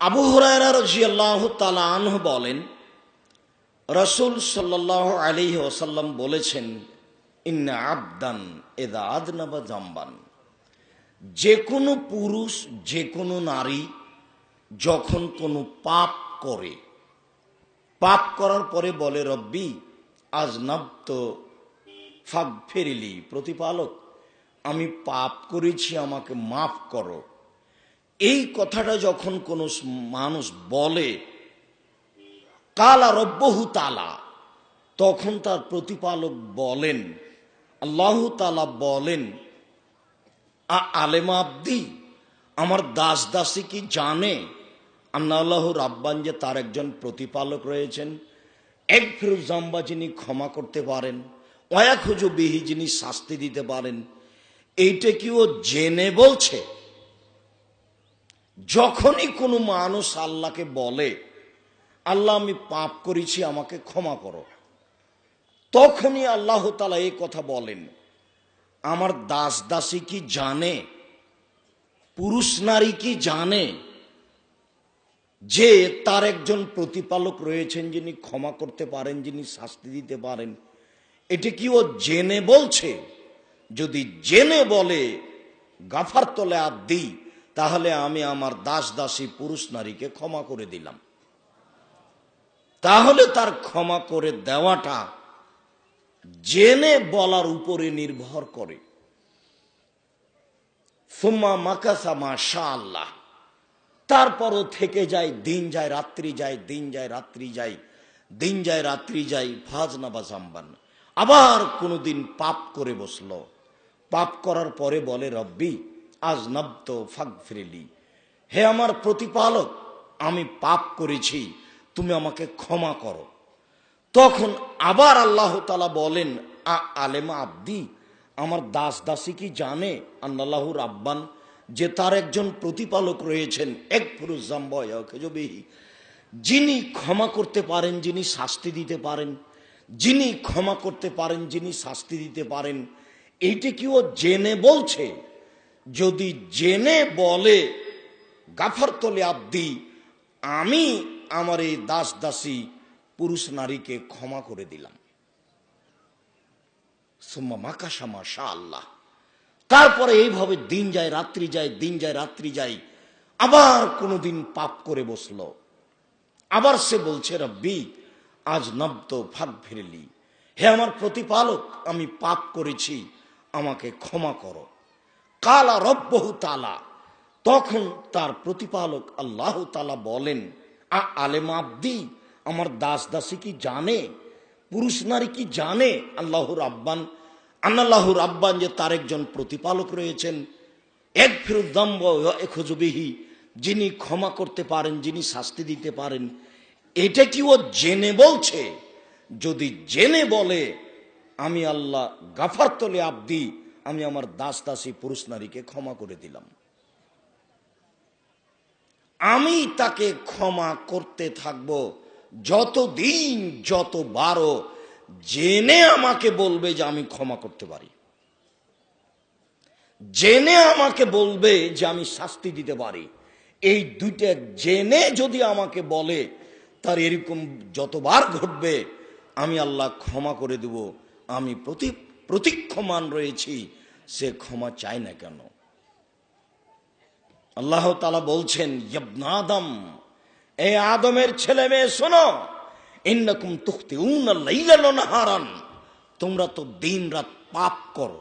আবু হুরায়রা রাদিয়াল্লাহু তাআলা আনহু বলেন, রাসূল সাল্লাল্লাহু আলাইহি ওয়াসাল্লাম বলেছেন, ইন্না আবদান ইযা আযনাবা যামবান, যে কোনো পুরুষ যে কোনো নারী যখন কোনো পাপ করে, পাপ করার পরে বলে রব্বি আযনাবতু ফাগফিরলি, প্রতিপালক আমি পাপ করেছি আমাকে মাফ করো, এই কথাটা যখন কোনো মানুষ বলে, কালা রব্বহু তাআলা, তখন তার প্রতিপালক বলেন, আল্লাহ তাআলা বলেন, আলেমা আব্দি, আমার দাস দাসী কি জানে আন্নাল্লাহু রাব্বান, যে তার একজন প্রতিপালক রয়েছেন, এক ফিরুজ জাম্বা, যিনি ক্ষমা করতে পারেন, ওয়ায়াখুজু বিহি, যিনি শাস্তি দিতে পারেন। এইটা কি ও জেনে বলছে? যখনই কোনো মানুষ আল্লাহকে বলে, আল্লাহ আমি পাপ করেছি আমাকে ক্ষমা করো, তখনই আল্লাহ তাআলা এই কথা বলেন, আমার দাস দাসী কি জানে, পুরুষ নারী কি জানে যে তার একজন প্রতিপালক রয়েছেন, যিনি ক্ষমা করতে পারেন, যিনি শাস্তি দিতে পারেন? এটা কি ও জেনে বলছে? যদি জেনে বলে গাফারতু লি আবদি, তাহলে আমি আমার দাস দাসী পুরুষ নারীকে ক্ষমা করে দিলাম। তাহলে তার ক্ষমা করে দেওয়াটা জেনে বলার উপরে নির্ভর করে। সুম্মা মাকাসা মাশাআল্লাহ, তারপরও থেকে যায়, দিন যায় রাত্রি যায়, দিন যায় রাত্রি যায়, দিন যায় রাত্রি যায়, ফাজনাবা যামবান, আবার কোনোদিন পাপ করে বসলো, পাপ করার পরে বলে রব্বি আযনাবতু ফাগফিরলি, হে আমার প্রতিপালক আমি পাপ করেছি, তুমি আমাকে ক্ষমা করো। তখন আবার আল্লাহ তাআলা বলেন, আলেমা আব্দি, আমার দাস দাসী কি জানে আন্নাল্লাহু রাব্বান, যে তার একজন প্রতিপালক রয়েছেন, এক ফিরুজ জাম্বা ইয়াখুজু বিহি, যিনি ক্ষমা করতে পারেন, যিনি শাস্তি দিতে পারেন, যিনি ক্ষমা করতে পারেন, যিনি শাস্তি দিতে পারেন। এইটা কি ও জেনে বলছে? যদি জেনে বলে গাফারতু লি আবদি, আমি আমার এই দাস দাসী পুরুষ নারীকে ক্ষমা করে দিলাম, সুম্মা মাকাসা মাশাআল্লাহ, তারপরে এইভাবে দিন যায় রাত্রি যায়, দিন যায় রাত্রি যায়, আবার কোনোদিন পাপ করে বসলো, আবার সে বলছে রব্বি আযনাবতু ফাগফিরলি, হে আমার প্রতিপালক আমি পাপ করেছি আমাকে ক্ষমা করো। কালা রব্বহু তাআলা, তখন তার প্রতিপালক আল্লাহ তাআলা বলেন, আলেমা আব্দি, আমার দাস দাসী কি জানে, পুরুষ নারী কি জানে আন্নাল্লাহু রাব্বান, যে তার একজন প্রতিপালক রয়েছেন, এক ফিরুজ যামবা ইয়াখুজু বিহি, যিনি ক্ষমা করতে পারেন, যিনি শাস্তি দিতে পারেন। এটা কি ও জেনে বলছে? যদি জেনে বলে আমি আল্লাহ গাফারতু লি আবদি, আমি আমার দাস দাসী পুরুষ নারীকে ক্ষমা করে দিলাম, আমি তাকে ক্ষমা করতে থাকব যতদিন যতবারও জেনে আমাকে বলবে যে আমি ক্ষমা করতে পারি, জেনে আমাকে বলবে যে আমি শাস্তি দিতে পারি। এই দুইটা জেনে যদি আমাকে বলে, তার এরকম যতবার ঘটবে আমি আল্লাহ ক্ষমা করে দেব। আমি প্রতীক্ষমান রয়েছি, সে ক্ষমা চায় না কেন। আল্লাহ তাআলা বলছেন, ইবনা আদম, এ আদমের ছেলে মেয়ে শোনো, ইন্নাকুম তুখতিউনা লাইলান ওয়া নাহারান, তোমরা তো দিন রাত পাপ করো।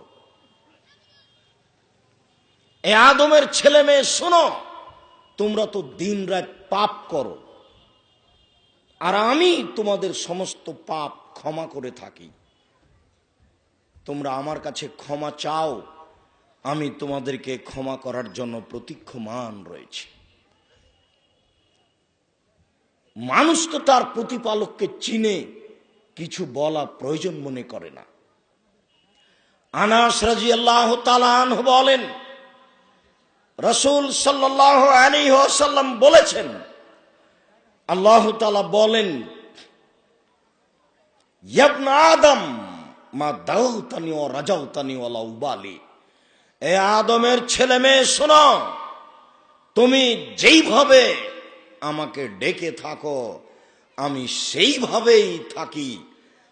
এ আদমের ছেলে মেয়ে শোনো, তোমরা তো দিন রাত পাপ করো, আর আমি তোমাদের সমস্ত পাপ ক্ষমা করে থাকি। তোমরা আমার কাছে ক্ষমা চাও, আমি তোমাদেরকে ক্ষমা করার জন্য প্রতীক্ষমান রয়েছি। মানুষ তো তার প্রতিপালককে চিনে, কিছু বলা প্রয়োজন মনে করে না। আনাস রাদিয়াল্লাহু তাআলা আনহু বলেন, রাসূল সাল্লাল্লাহু আলাইহি ওয়াসাল্লাম বলেছেন, আল্লাহ তাআলা বলেন, ইবনা আদম মা দাউতানি ওয়া রাজাউতানি ওয়ালা উবালি, এ আদমের ছেলে মেয়ে শোনো, তুমি যেইভাবে আমাকে ডেকে থাকো, আমি সেইভাবেই থাকি।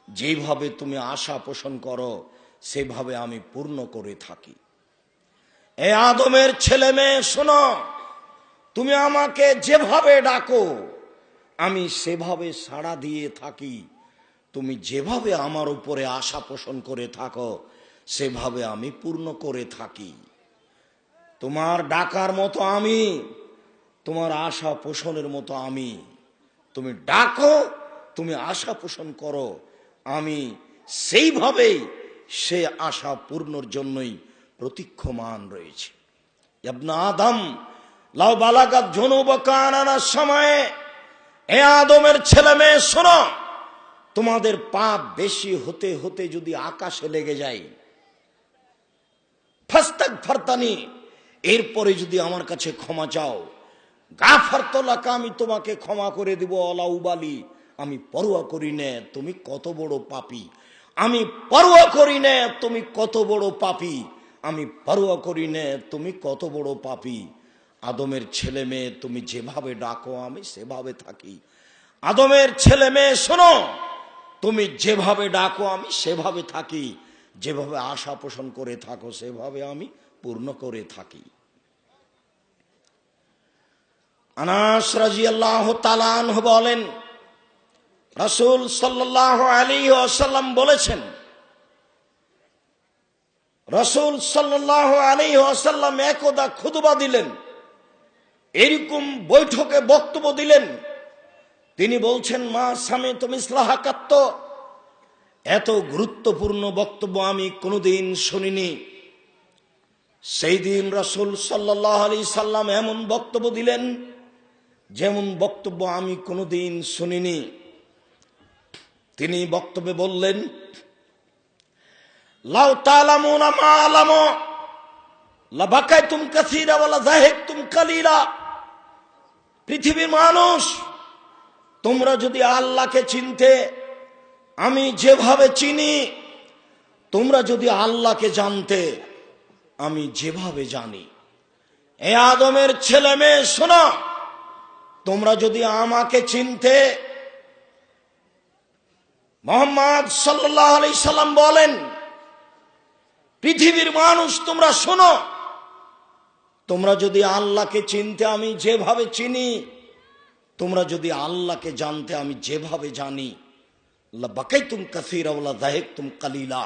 যেভাবে তুমি আশা পোষণ করো সেভাবে আমি পূর্ণ করে থাকি। এ আদমের ছেলে মেয়ে শোনো, তুমি আমাকে যেভাবে ডাকো আমি সেভাবে সাড়া দিয়ে থাকি। তুমি যেভাবে আমার উপরে আশা পোষণ করে থাকো সেভাবে আমি পূর্ণ করে থাকি। তোমার ডাকার মতো আমি, তোমার আশা পোষণের মতো আমি। তুমি ডাকো, তুমি আশা পোষণ করো, আমি সেইভাবেই সে আশা পূর্ণর জন্যই প্রতীক্ষমান রয়েছে। ইবনে আদম লাউ বালাগাত যুনুবুকা আনানার সময়ে, এ আদমের ছেলে মেয়ে শোনো, তোমাদের পাপ বেশি হতে হতে যদি আকাশে লেগে যায়, ফাস্তাগফারতানি, এরপরে যদি আমার কাছে ক্ষমা চাও, গাফারতু লাকা, আমি তোমাকে ক্ষমা করে দিব। আলা উবালি, আমি পরোয়া করি না তুমি কত বড় পাপী, আমি পরোয়া করি না তুমি কত বড় পাপী, আমি পরোয়া করি না তুমি কত বড় পাপী। আদমের ছেলে মেয়ে তুমি যেভাবে ডাকো আমি সেভাবে থাকি। আদমের ছেলে মেয়ে শোনো, তুমি যেভাবে ডাকো আমি সেভাবে থাকি। যেভাবে আশা পোষণ করে থাকো সেভাবে আমি পূর্ণ করে থাকি। আনাস রাদিয়াল্লাহু তাআলা আনহু বলেন, রাসূল সাল্লাল্লাহু আলাইহি ওয়াসাল্লাম বলেছেন, রাসূল সাল্লাল্লাহু আলাইহি ওয়াসাল্লাম একদা খুতবা দিলেন, এরকম বৈঠকে বক্তব্য দিলেন। তিনি বলছেন, মা সামিতু মিসলা হাকাত, এত গুরুত্বপূর্ণ বক্তব্য আমি কোনোদিন শুনিনি। সেই দিন রাসূল সাল্লাল্লাহু আলাইহি সাল্লাম এমন বক্তব্য দিলেন যেমন বক্তব্য আমি কোনোদিন শুনিনি। তিনি বক্তব্যে বললেন, লাউ তা'লামুনা মা আ'লামু লাবাকাইতুম কাসীরা ওয়া লাযাহিকতুম কালীলা। পৃথিবীর মানুষ, তোমরা যদি আল্লাহকে চিনতে আমি যেভাবে চিনি, তোমরা যদি আল্লাহকে জানতে আমি যেভাবে জানি। এ আদমের ছেলে মেয়ে শোনো, তোমরা যদি আমাকে চিনতে, মুহাম্মদ সাল্লাল্লাহু আলাইহি সাল্লাম বলেন, পৃথিবীর মানুষ তোমরা শোনো, তোমরা যদি আল্লাহকে চিনতে আমি যেভাবে চিনি, তোমরা যদি আল্লাহকে জানতে আমি যেভাবে জানি, লাবাকাইতুম কাসীরা ওয়া লাযাহিকতুম কালীলা,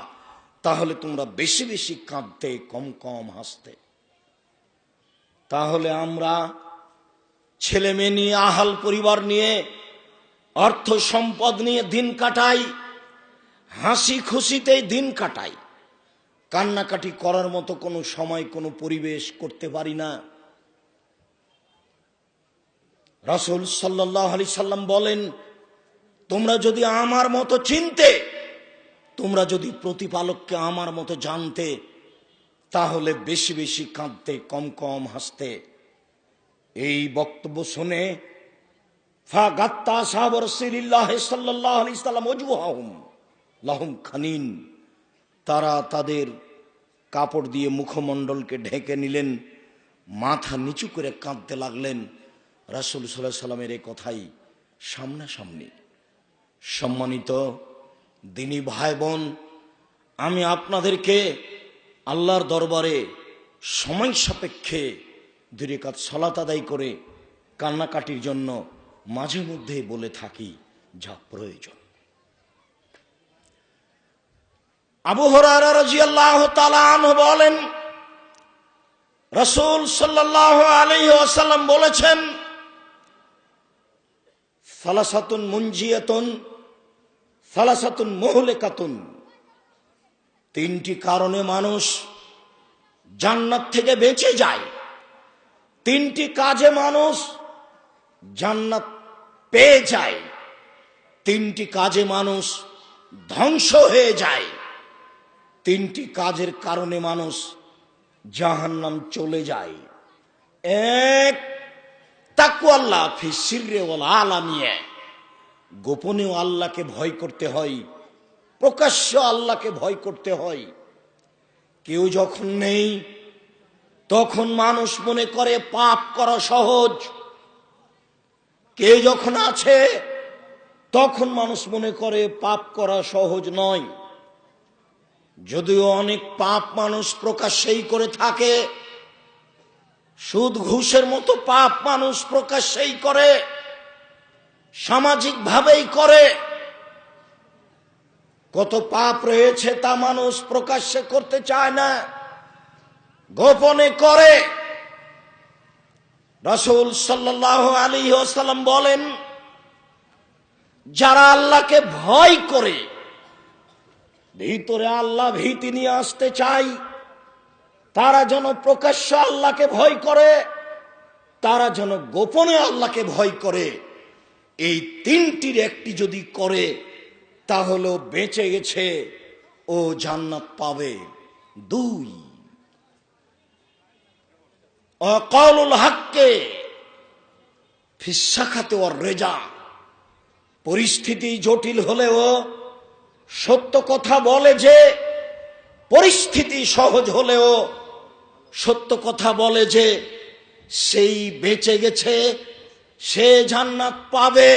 তাহলে তোমরা বেশি বেশি কাঁদতে, কম কম হাসতে। তাহলে আমরা ছেলে মেয়ে নিয়ে, আহাল পরিবার নিয়ে, অর্থ সম্পদ নিয়ে দিন কাটাই, হাসি খুশিতেই দিন কাটাই, কান্নাকাটি করার মতো কোনো সময়, কোনো পরিবেশ করতে পারি না। রাসূল সাল্লাল্লাহু আলাইহি সাল্লাম বলেন, তোমরা যদি আমার মতো চিনতে, তোমরা যদি প্রতিপালককে আমার মতো জানতে, তাহলে বেশি বেশি কাঁদতে, কম কম হাসতে। এই বক্তব্য শুনে ফাগাত্তা আসহাবু রাসূলিল্লাহ সাল্লাল্লাহু আলাইহি সাল্লাম ওয়াজহুহুম লাহুম খানিন, তারা তাদের কাপড় দিয়ে মুখমণ্ডলকে ঢেকে নিলেন, মাথা নিচু করে কাঁদতে লাগলেন। রাসূল সাল্লাল্লাহু আলাইহি সাল্লামের এই কথাই সামনাসামনি। সম্মানিত দিনী ভাই বোন, আমি আপনাদেরকে আল্লাহর দরবারে সময় সাপেক্ষে 2 রাকাত সালাত আদায় করে কান্নাকাটির জন্য মাঝে মধ্যে বলে থাকি, যা প্রয়োজন। আবু হুরায়রা রাদিয়াল্লাহু তাআলা আনহু বলেন, রাসূল সাল্লাল্লাহু আলাইহি ওয়াসাল্লাম বলেছেন, সালাসাতুন মুনজিয়াতুন সালাসাতুন মুহলিকাতুন, 3টি কারণে মানুষ জান্নাত থেকে বেঁচে যায়, 3টি কাজে মানুষ জান্নাত পেয়ে যায়, 3টি কাজে মানুষ ধ্বংস হয়ে যায়, 3টি কাজের কারণে মানুষ জাহান্নাম চলে যায়। এক, তাকওয়াল্লাহ ফি সিররি ওয়াল আলানিয়া, গোপনেও আল্লাহকে ভয় করতে হয়, প্রকাশ্য আল্লাহকে ভয় করতে হয়। কেউ যখন নেই তখন মানুষ মনে করে পাপ করা সহজ, কে যখন আছে তখন মানুষ মনে করে পাপ করা সহজ নয়। যদিও অনেক পাপ মানুষ প্রকাশ্যেই করে থাকে, সুদ ঘুষের মতো পাপ মানুষ প্রকাশ্যেই করে, সামাজিক ভাবেই করে। কত পাপ রয়েছে তা মানুষ প্রকাশ্যে করতে চায় না, গোপনে করে। রাসূল সাল্লাল্লাহু আলাইহি ওয়াসাল্লাম বলেন, যারা আল্লাহকে ভয় করে, ভিতরে আল্লাহ ভীতি নিয়ে আসতে চাই, তারা যেন প্রকাশ্য আল্লাহকে ভয় করে, তারা যেন গোপনে আল্লাহকে ভয় করে। এই তিনটির একটি যদি করে তাহলে বেঁচে গেছে, ও জান্নাত পাবে। 2, অকাউলুল হককে ফিস সাখাতে ওয়ার রেজা। পরিস্থিতি জটিল হলেও সত্য কথা বলে যে, পরিস্থিতি সহজ হলেও সত্য কথা বলে যে, সেই বেঁচে গেছে, সে জান্নাত পাবে।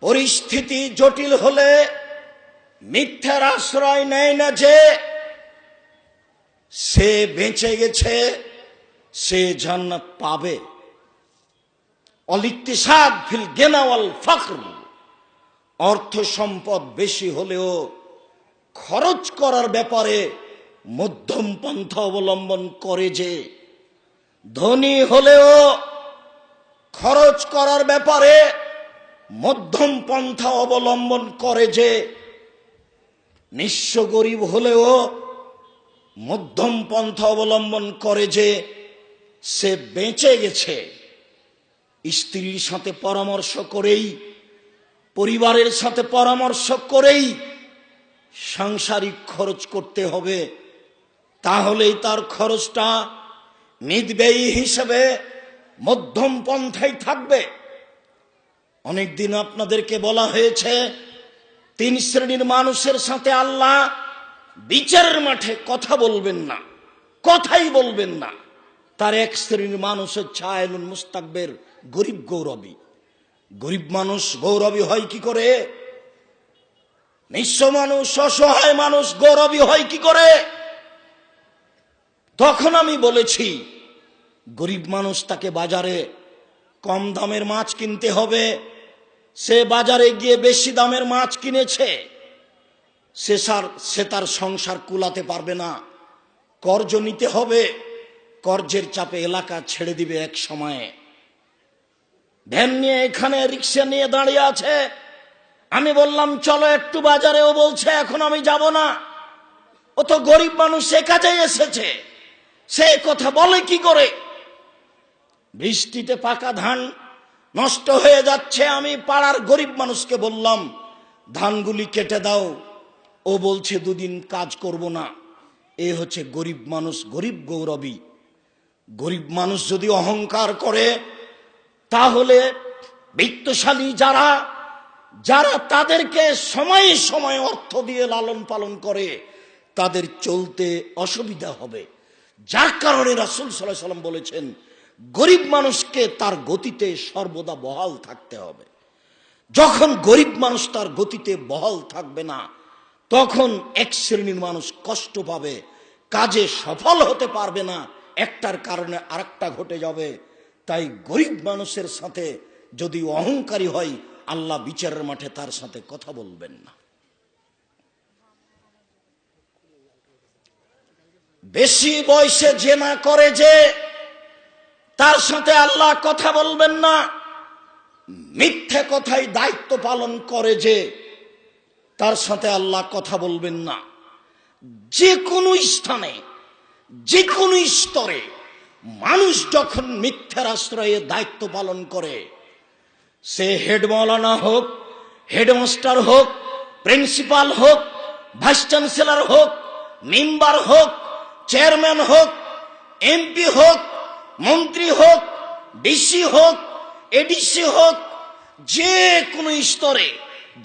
পরিস্থিতি জটিল হলে মিথ্যার আশ্রয় নেয় না যে, সে বেঁচে গেছে, সে জান্নাত পাবে। অলিকতিসাদ ফিল গিনা ওয়াল ফকর। অর্থ সম্পদ বেশি হলেও খরচ করার ব্যাপারে মধ্যম পন্থা অবলম্বন করে যে, ধনী হলেও খরচ করার ব্যাপারে মধ্যম পন্থা অবলম্বন করে যে, নিঃস্ব গরিব হলেও মধ্যম পন্থা অবলম্বন করে যে, সে বেঁচে গেছে। স্ত্রীর সাথে পরামর্শ করেই, পরিবারের সাথে পরামর্শ করেই সাংসারিক খরচ করতে হবে, তাহলেই তার খরচটা মিতব্যয়ী হিসেবে মধ্যম পন্থায় থাকবে। অনেকদিন আপনাদেরকে বলা হয়েছে 3 শ্রেণীর মানুষের সাথে আল্লাহ বিচারের মাঠে কথা বলবেন না, কথাই বলবেন না। তার এক শ্রেণীর মানুষ হচ্ছে আয়লুন মুস্তাকবের, গরিব গৌরবী। গরিব মানুষ গৌরবী হয় কি করে? নিঃস্ব মানুষ, অসহায় মানুষ গৌরবী হয় কি করে? তখন আমি বলেছি, গরিব মানুষ, তাকে বাজারে কম দামের মাছ কিনতে হবে, সে বাজারে গিয়ে বেশি দামের মাছ কিনেছে, সে তার সংসার কুলাতে পারবে না, কর্জ নিতে হবে, কর্জের চাপে এলাকা ছেড়ে দিবে। এক সময়ে ভ্যান নিয়ে এখানে রিক্সা নিয়ে দাঁড়িয়ে আছে, আমি বললাম চলো একটু বাজারে, ও বলছে এখন আমি যাব না। ও তো গরিব মানুষ, সে কাজে এসেছে, সে কথা বলে কি করে? বৃষ্টিতে পাকা ধান নষ্ট হয়ে যাচ্ছে, আমি পাড়ার গরিব মানুষকে বললাম ধানগুলি কেটে দাও, ও বলছে 2 দিন কাজ করব না। এ হচ্ছে গরিব মানুষ, গরিব গৌরবী। গরিব মানুষ যদি অহংকার করে, তাহলে বিত্তশালী যারা তাদেরকে সময়ে সময়ে অর্থ দিয়ে লালন পালন করে, তাদের চলতে অসুবিধা হবে। যার কারণে রাসূল সাল্লাল্লাহু আলাইহি ওয়াসাল্লাম বলেছেন, গরিব মানুষকে তার গতিতে সর্বদা বহাল থাকতে হবে। যখন গরিব মানুষ তার গতিতে বহাল থাকবে না, তখন এক শ্রেণীর মানুষ কষ্ট পাবে, কাজে সফল হতে পারবে না, একটার কারণে আরেকটা ঘটে যাবে। তাই গরিব মানুষের সাথে যদি অহংকারী হয়, আল্লাহ বিচারের মাঠে তার সাথে কথা বলবেন না। বেশি বয়সে জেনা করে যে, তার সাথে আল্লাহ কথা বলবেন না। মিথ্যে কথায় দায়িত্ব পালন করে যে, তার সাথে আল্লাহ কথা বলবেন না। যে কোনো স্থানে, যে কোনো স্তরে মানুষ যখন মিথ্যার আশ্রয়ে দায়িত্ব পালন করে, সে হেড মাওলানা হোক, হেডমাস্টার হোক, প্রিন্সিপাল হোক, ভাইস চ্যান্সেলর হোক, মেম্বার হোক, চেয়ারম্যান হোক, এমপি হোক, মন্ত্রী হোক, ডিসি হোক, এডিসি হোক, যে কোনো স্তরে,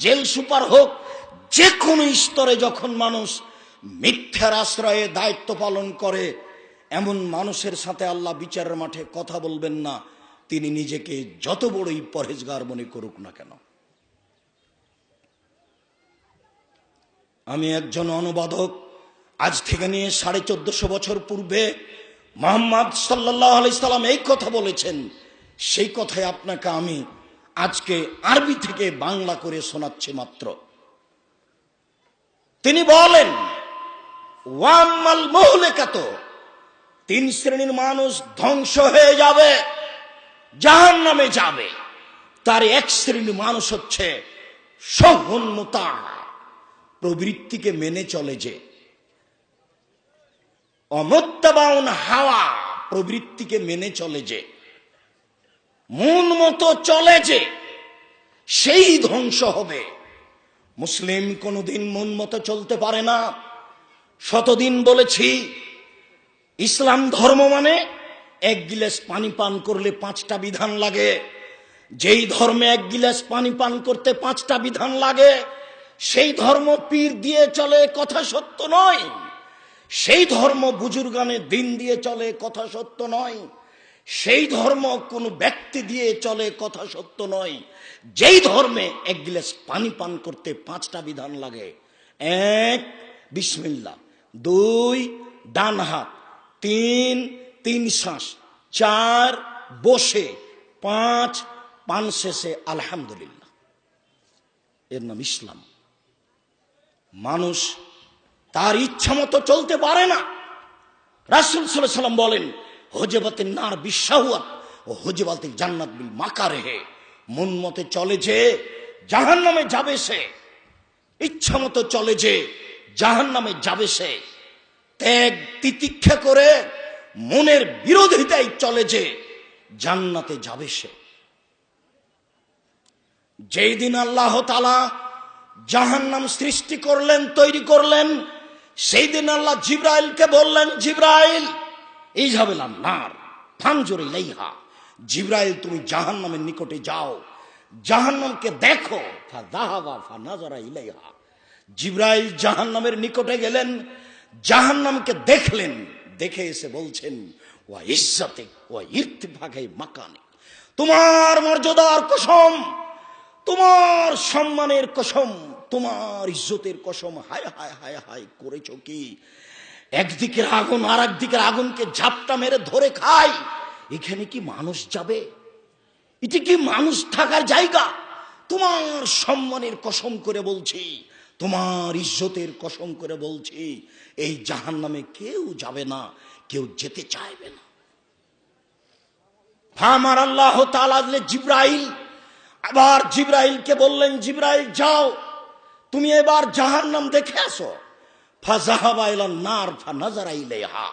জেল সুপার হোক, যে কোনো স্তরে যখন মানুষ মিথ্যার আশ্রয়ে দায়িত্ব পালন করে, এমন মানুষের সাথে আল্লাহ বিচারের মাঠে কথা বলবেন না। তিনি নিজেকে যত বড়ই পরহেজগার মনে করুক না কেন। আমি একজন অনুবাদক, আজ থেকে নিয়ে 1450 বছর পূর্বে মুহাম্মদ সাল্লাল্লাহু আলাইহি সাল্লাম এই কথা বলেছেন, সেই কথাই আপনাকে আমি আজকে আরবি থেকে বাংলা করে শোনাচ্ছি মাত্র। তিনি বলেন, ওয়াম্মাল মুহলিকাত, 3 শ্রেণীর মানুষ ধ্বংস হয়ে যাবে, জাহান্নামে যাবে। তার 1 শ্রেণীর মানুষ হচ্ছে শহুন মুতা, প্রবৃত্তিকে মেনে চলে যে, অমুত্তাবাউন হাওয়া, প্রবৃত্তিকে মেনে চলে যে, মন মতো চলে যে, সেই ধ্বংস হবে। মুসলিম কোনদিন মন মতো চলতে পারে না। শতদিন বলেছি, ইসলাম ধর্ম মানে 1 গিলাস পানি পান করলে 5টা বিধান লাগে। যেই ধর্মে 1 গিলাস পানি পান করতে 5টা বিধান লাগে, সেই ধর্ম পীর দিয়ে চলে, কথা সত্য নয়। সেই ধর্ম বুজুর্গানে দিন দিয়ে চলে, কথা সত্য নয়। সেই ধর্ম কোন ব্যক্তি দিয়ে চলে, কথা সত্য নয়। যেই ধর্মে 1 গিলাস পানি পান করতে 5টা বিধান লাগে, 1 বিসমিল্লাহ, 2 ডান হাত, 3 শ্বাস, 4 বসে, 5 পান শেষে আলহামদুলিল্লাহ, এর নাম ইসলাম। মানুষ তার ইচ্ছা মতো চলতে পারে না। রাসূল সাল্লাল্লাহু আলাইহি সাল্লাম বলেন, হুজবাতিন নার বিশাওয়াত ও হুজবাতিল জান্নাত বিল মাকারিহ, মন মতে চলে যে জাহান্নামে যাবে সে, ইচ্ছা মতো চলে যে জাহান্নামে যাবে সে। ত্যাগ তিতিক্ষা করে মনের বিরোধিতায় চলে যে জান্নাতে যাবে সে। যেই দিন আল্লাহ তাআলা জাহান্নাম সৃষ্টি করলেন, তৈরি করলেন, সেই দিন আল্লাহ জিবরাইলকে বললেন, জিবরাইল ইযহাবিলান নার ফানজুর ইলাইহা, জিবরাইল তুমি জাহান্নামের নিকটে যাও, জাহান্নামকে দেখো। ফাযাহাবা ফানাযারা ইলাইহা, জিবরাইল জাহান্নামের নিকটে গেলেন, জাহান্নামকে দেখলেন, দেখে এসে বলছেন, ওয়া ইজ্জাতিক ওয়া ইরতিফাকি মাকানিক, তোমার মর্যাদার কসম, তোমার সম্মানের কসম, তোমার ইজ্জতের কসম, হায় হায় হায় হায় করেছো কি? একদিকের আগুন আর একদিকের আগুনকে ঝাপটা মেরে ধরে খায়, এখানে কি মানুষ যাবে? এটি কি মানুষ থাকার জায়গা? তোমার সম্মানের কসম করে বলছি, তোমার ইজ্জতের কসম করে বলছি, এই জাহান্নামে কেউ যাবে না, কেউ যেতে চাইবে না। আমার আল্লাহ তাআলা জিবরাইল, আবার জিবরাইলকে বললেন, জিবরাইল যাও, তুমি এবার জাহান্নাম দেখে আসো। ফাযাহাবা ইলান নার ফানাযারা ইলাইহা,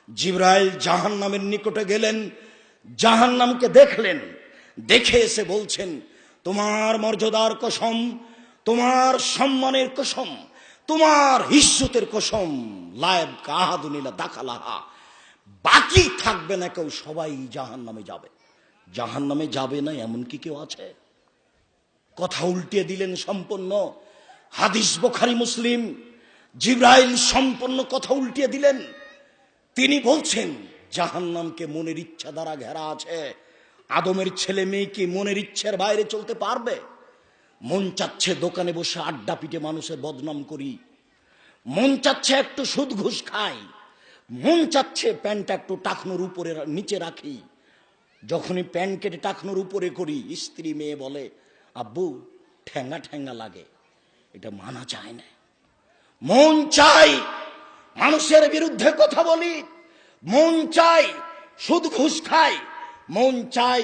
জিবরাইল জাহান্নামের নিকটে গেলেন, জাহান্নামকে দেখলেন, দেখে এসে বলছেন, তোমার মর্যাদার কসম, তোমার সম্মানের কসম, তোমার ইজ্জতের কসম, লায়েব কাহাদুন ইলা দাখালাহা, বাকি থাকবে না কেউ, সবাই জাহান্নামে যাবে। জাহান্নামে যাবে না এমন কি কেউ আছে? কথা উল্টিয়ে দিলেন সম্পূর্ণ। হাদিস বুখারী মুসলিম, জিবরাইল সম্পূর্ণ কথা উল্টিয়ে দিলেন। তিনি বলছেন, জাহান্নামকে মনের ইচ্ছা দ্বারা ঘেরা আছে। আদমের ছেলে মেয়ে কি মনের ইচ্ছার বাইরে চলতে পারবে? মন চাচ্ছে দোকানে বসে আড্ডা পিটে মানুষের বদনাম করি, মন চাচ্ছে একটু সুদ ঘুষ খাই, মন চাচ্ছে প্যান্টটা একটু টাকনোর উপরে নিচে রাখি, যখনই প্যান্ট কেটে টাকনোর উপরে করি, স্ত্রী মেয়ে বলে, আব্বু ঠ্যাঙ্গা ঠ্যাঙ্গা লাগে, এটা মানা যায় না। মন চাই মানুষের বিরুদ্ধে কথা বলি, মন চাই সুদ ঘুষ খাই, মন চাই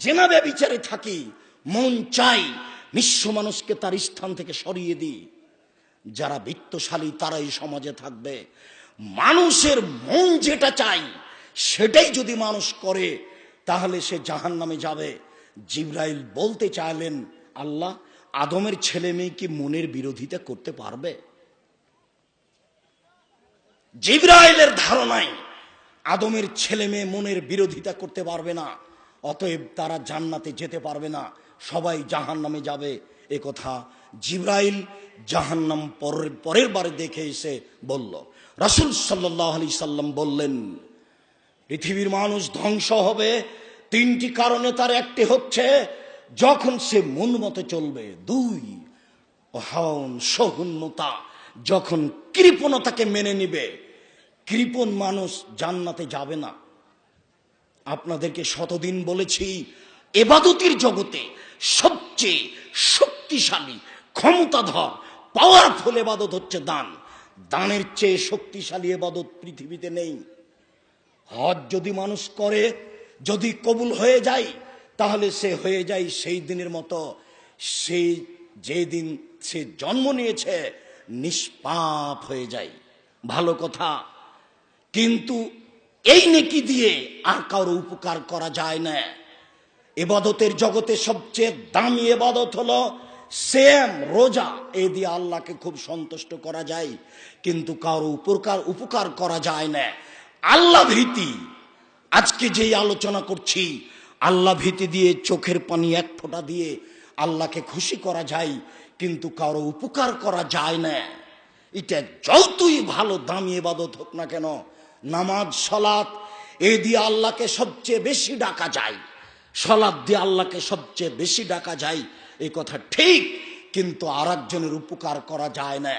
জেনা ব্যভিচারে থাকি, মন চাই নিঃস্ব মানুষকে তার স্থান থেকে সরিয়ে দিই। যারা বিত্তশালী তারাই সমাজে থাকবে। মানুষের মন যেটা চাই সেটাই যদি মানুষ করে তাহলে সে জাহান্নামে যাবে। জিবরাইল বলতে চাইলেন, আল্লাহ আদমের ছেলে মেয়ে কি মনের বিরোধিতা করতে পারবে? জিবরাইলের ধারণায় আদমের ছেলে মেয়ে মনের বিরোধিতা করতে পারবে না, অতএব তারা জান্নাতে যেতে পারবে না, সবাই জাহান্নামে যাবে। এ কথা জিবরাইল জাহান্নাম পরের বারে দেখে এসে বলল। রাসূল সাল্লাল্লাহু আলাইহি সাল্লাম বললেন, পৃথিবীর মানুষ ধ্বংস হবে, তিনটি কারণে তার একটি হচ্ছে যখন সে মন মতো চলবে, দুই অহং সহুন্নতা, যখন কৃপণতাকে মেনে নিবে। কৃপণ মানুষ জান্নাতে যাবে না। আপনাদেরকে শতদিন বলেছি, এবাদতের জগতে সবচেয়ে শক্তিশালী ক্ষমতাধর পাওয়ারফুল এবাদত হচ্ছে দান। দানের চেয়ে শক্তিশালী এবাদত পৃথিবীতে নেই। হজ যদি মানুষ করে, যদি কবুল হয়ে যায়, তাহলে সে হয়ে যায় সেই দিনের মতো, সেই যে দিন সে জন্ম নিয়েছে, নিষ্পাপ হয়ে যায়। ভালো কথা। কিন্তু এই নেকি দিয়ে আর কারো উপকার করা যায় না। ইবাদতের জগতে সবচেয়ে দামি ইবাদত হলো সিয়াম, রোজা। এ দিয়ে আল্লাহকে খুব সন্তুষ্ট করা যায়, কিন্তু কারো উপকার করা যায় না। আল্লাহ ভীতি, আজকে যেই আলোচনা করছি, আল্লাহ ভীতি দিয়ে চোখের পানি এক ফোঁটা দিয়ে আল্লাহকে খুশি করা যায়, কিন্তু কারো উপকার করা যায় না। এটা যতই ভালো দামি ইবাদত হোক না কেন, নামাজ সালাত এ দিয়ে আল্লাহকে সবচেয়ে বেশি ডাকা যায়, সালাত দিয়ে আল্লাহকে সবচেয়ে বেশি ডাকা যায়, এই কথা ঠিক, কিন্তু আর একজনের উপকার করা যায় না।